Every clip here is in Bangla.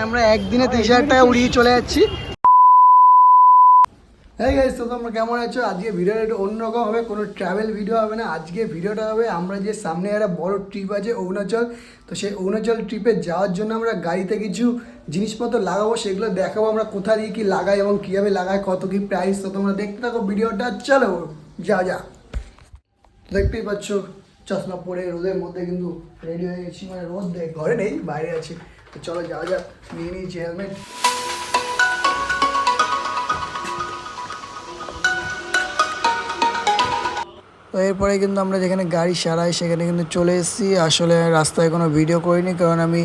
আমরা একদিনে 30,000 টাকা উড়িয়ে চলে যাচ্ছি। হ্যাঁ গাইস, তো তোমরা কেমন আছো? আজকে ভিডিওটা একটু অন্যরকম হবে, কোনো ট্রাভেল ভিডিও হবে না। আজকে ভিডিওটা হবে আমরা যে সামনে একটা বড় ট্রিপ আছে অরুণাচল, তো সেই অরুণাচল ট্রিপে যাওয়ার জন্য আমরা গাড়িতে কিছু জিনিসপত্র লাগাবো, সেগুলো দেখাবো আমরা কোথা দিয়ে কী লাগাই এবং কীভাবে লাগাই, কত কী প্রাইস। তো তোমরা দেখতে থাকো ভিডিওটা, চলো যা। দেখতেই পাচ্ছ চশমা পরে রোদের মধ্যে কিন্তু রেডি হয়ে গেছি, মানে রোদ দেখ ঘরে নেই বাইরে আছি। তো চলো যাওয়া যাক, নিয়ে নিয়েছি হেলমেট। তো এরপরে কিন্তু আমরা যেখানে গাড়ি সারাই সেখানে কিন্তু চলে এসেছি। আসলে রাস্তায় কোনো ভিডিও করিনি, কারণ আমি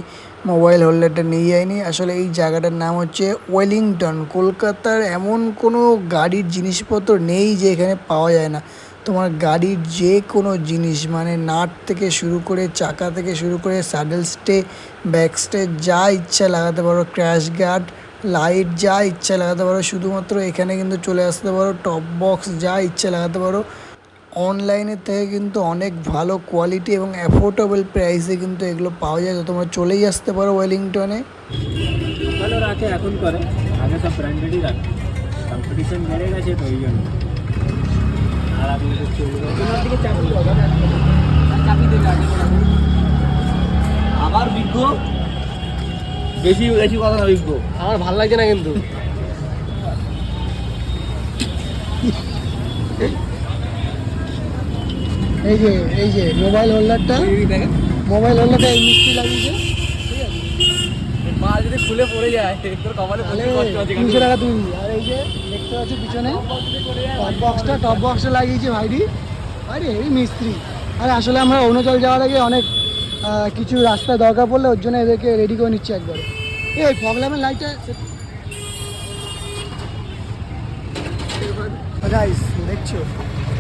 মোবাইল হোল্ডারটা নিয়ে যাইনি। আসলে এই জায়গাটার নাম হচ্ছে ওয়েলিংটন। কলকাতার এমন কোনো গাড়ির জিনিসপত্র নেই যে এখানে পাওয়া যায় না। তোমার গাড়ির যে কোনো জিনিস, মানে নাট থেকে শুরু করে চাকা থেকে শুরু করে স্যাডেল স্টে, ব্যাক স্টে, যা ইচ্ছা লাগাতে পারো, ক্র্যাশ গার্ড, লাইট যা ইচ্ছা লাগাতে পারো। শুধুমাত্র এখানে কিন্তু চলে আসতে পারো, টপ বক্স যা ইচ্ছা লাগাতে পারো। অনলাইনের থেকে কিন্তু অনেক ভালো কোয়ালিটি এবং অ্যাফোর্ডেবল প্রাইসে কিন্তু এগুলো পাওয়া যায়। তো তোমরা চলেই আসতে পারো ওয়েলিংটনে। ভালো রাখে এখন করে, আগে সব ব্র্যান্ডেডই রাখে, কম্পিটিশন বেড়ে গেছে তো এই জন্য। আর আপনি দিকে চাপি দেবে আবার বিজ্ঞ বেশি বেশি কথা না, বিজ্ঞ আমার ভালো লাগছে না কিন্তু। এই যে মোবাইল হোল্ডারটা এই মিস্ত্রি লাগিয়েছে, ঠিক আছে? মাল যদি খুলে পড়ে যায় তোর কপালে কষ্ট আছে। 200 টাকা তুই। আর এই যে দেখতে পাচ্ছি পিছনে টপ বক্সটা লাগিয়েছে ভাইডি। আরে এই মিস্ত্রি। আরে আসলে আমরা অরুণাচল যাওয়ার আগে অনেক কিছু রাস্তায় দরকার পড়লে ওর জন্য এদেরকে রেডি করে নিচ্ছে একবারে। এই প্রবলেমের লাইটটা গাইস দেখছো,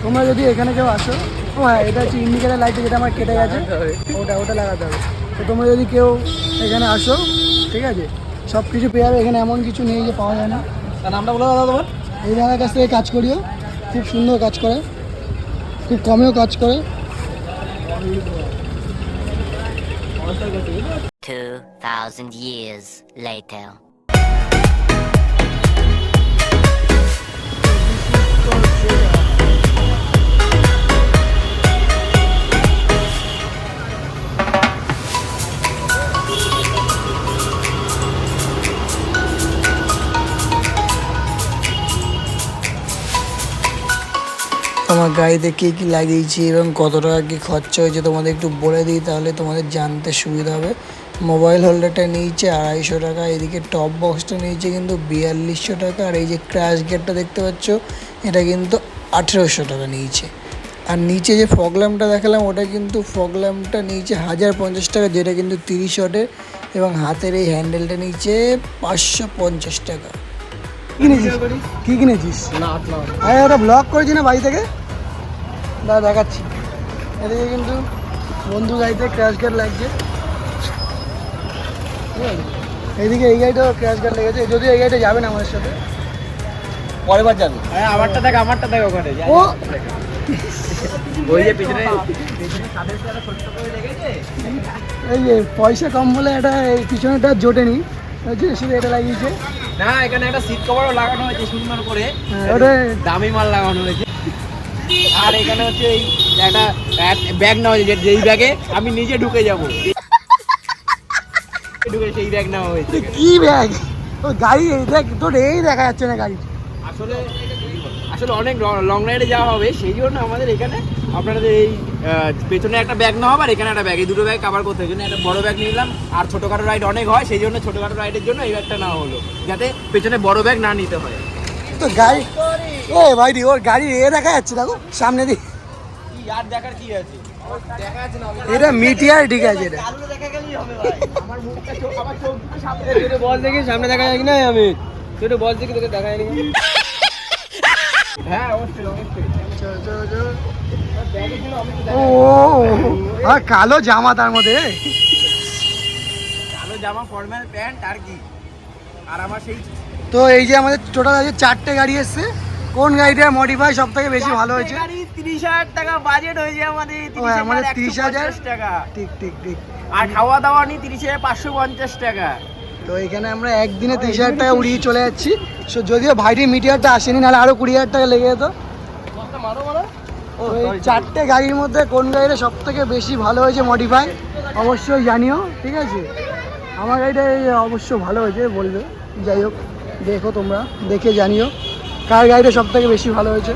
তোমরা যদি এখানে কেউ আসো, ও হ্যাঁ এটা হচ্ছে ইন্ডিকেটার লাইট, যেটা আমার কেটে গেছে, ওটা লাগাতে হবে। তো তোমরা যদি কেউ এখানে আসো, ঠিক আছে, সব কিছু পেয়ে যাবে। এখানে এমন কিছু নেই যে পাওয়া যায় না। তার নামটা বলে দাদা তোমার? এই দাদার কাছ থেকে কাজ করিও, খুব সুন্দর কাজ করে, খুব কমেও কাজ করে। 2,000 years later. আমার গাড়িতে কী কী লাগিয়েছি এবং কত টাকা কী খরচা হয়েছে তোমাদের একটু বলে দিই, তাহলে তোমাদের জানতে সুবিধা হবে। মোবাইল হোল্ডারটা নিয়েছে 250 টাকা, এদিকে টপ বক্সটা নিয়েছে কিন্তু 4200 টাকা, আর এই যে ক্র্যাশ গেটটা দেখতে পাচ্ছ এটা কিন্তু 1800 টাকা নিয়েছে। আর নিচে যে ফগ ল্যাম্পটা দেখালাম ওটা কিন্তু ফগ ল্যাম্পটা নিয়েছে 1050 টাকা, যেটা কিন্তু 30 ওয়াটের, এবং হাতের এই হ্যান্ডেলটা নিয়েছে 550 টাকা। কি কিনেছিস? আরে ওটা ব্লগ করেছি না বাড়ি থেকে, দেখাচ্ছি। এদিকে কিন্তু বন্ধু গাড়িতে ক্র্যাশ গার্ড লাগছে, ঠিক আছে? এইদিকে এই গাড়িটাও ক্র্যাশ গার্ড লেগেছে, যদিও এই গাড়িটা যাবে না আমাদের সাথে, পরের বার যাবে। হ্যাঁ আমারটা দেখ ওখানে ও ওই যে পিছনে সাদের সাথে ছোট্ট করে লেগেছে। এই যে পয়সা কম বলে এটা এই পিছনেটা জোটেনি, শুধু এটা লাগিয়েছে। না এখানে একটা সিট কভারও লাগানো হয়েছে সুন্দর করে, ওটা দামি মাল লাগানো হয়েছে। আর এখানে হচ্ছে এই একটা ব্যাগ নেওয়া হয়েছে, যেই ব্যাগে আমি নিজে ঢুকে যাবো, ঢুকে সেই ব্যাগ নেওয়া হয়েছে। কি ব্যাগ? ও গাড়ি দেখ, তোর এই দেখা যাচ্ছে না গাড়ি। আসলে অনেক লং রাইডে যাওয়া হবে, সেই জন্য আমাদের এখানে আপনাদের এই পেছনে একটা ব্যাগ নেওয়া হবে আর এখানে একটা ব্যাগ, এই দুটো ব্যাগ কভার করতে জন্য একটা বড় ব্যাগ নিলাম। আর ছোটোখাটো রাইড অনেক হয়, সেই জন্য ছোটোখাটো রাইডের জন্য এই ব্যাগটা নেওয়া হলো, যাতে পেছনে বড় ব্যাগ না নিতে হয়। তো গাড়ি ও ভাইডি, ওর গাড়ি এ দেখা যাচ্ছে, দেখো সামনে দিকে। কি আর দেখার কি আছে? দেখা যাচ্ছে না, এটা মিটিয়ার, ঠিক আছে? এটা আলু দেখা গেলেই হবে ভাই। আমার মুখটা আমার চোখ দুটো সামনে, তুই বল দেখি সামনে দেখা যায় কি না? আমি তুই বল দেখি, তোকে দেখা যায় না? হ্যাঁ অবশ্যই অবশ্যই। ও আর কালো জামা, তার মধ্যে কালো জামা, ফর্মাল প্যান্ট আর কি। আর আমার সেই, তো এই যে আমাদের টোটাল আছে 4টে গাড়ি এসছে। কোন গাড়িটা মডিফাই সব থেকে বেশি ভালো হয়েছে? 30,000 টাকা বাজেট হয়েছে আমাদের, 30,000 টাকা। ঠিক ঠিক ঠিক। আর খাওয়া দাওয়া নিয়ে 30,550 টাকা। তো এখানে আমরা একদিনে 30,000 টাকা উড়িয়ে চলে যাচ্ছি। সো যদিও ভাইটির মিটারটা আসেনি, নাহলে আরও 20,000 টাকা লেগে যেত। তো এই 4টে গাড়ির মধ্যে কোন গাড়িটা সব থেকে বেশি ভালো হয়েছে মডিফাই অবশ্যই জানিও, ঠিক আছে? আমার গাড়িটা অবশ্য ভালো হয়েছে বলবে। যাই হোক, দেখো তোমরা দেখে জানিও কার গাড়িটা সব থেকে বেশি ভালো হয়েছে।